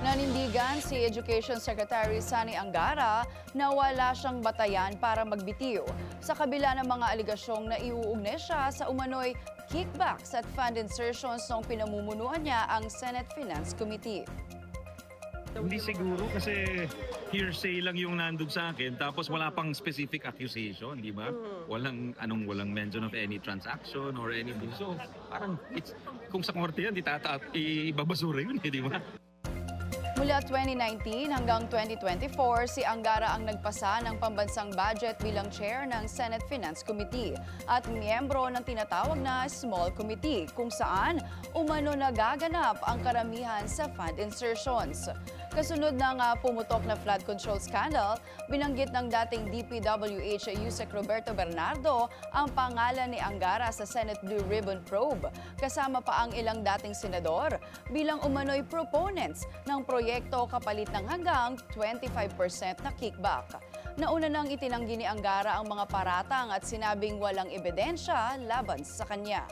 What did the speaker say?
Nanindigan si Education Secretary Sani Angara na wala siyang batayan para magbitiw sa kabila ng mga aligasyong naiuugnay siya sa umano'y kickbacks at fund insertions nung pinamumunuan niya ang Senate Finance Committee. Hindi siguro kasi hearsay lang yung nandun sa akin tapos wala pang specific accusation, di ba? Walang mention of any transaction or anything. So parang kung sa korte yan, ibabasura yun, di ba? Mula 2019 hanggang 2024, si Angara ang nagpasa ng pambansang budget bilang chair ng Senate Finance Committee at miyembro ng tinatawag na Small Committee kung saan umano nagaganap ang karamihan sa fund insertions. Kasunod ng pumutok na flood control scandal, binanggit ng dating DPWH Yusek Roberto Bernardo ang pangalan ni Angara sa Senate Blue Ribbon Probe, kasama pa ang ilang dating senador bilang umano'y proponents ng proyekto kapalit ng hanggang 25% na kickback. Nauna nang itinanggi ni Angara ang mga paratang at sinabing walang ebidensya laban sa kanya.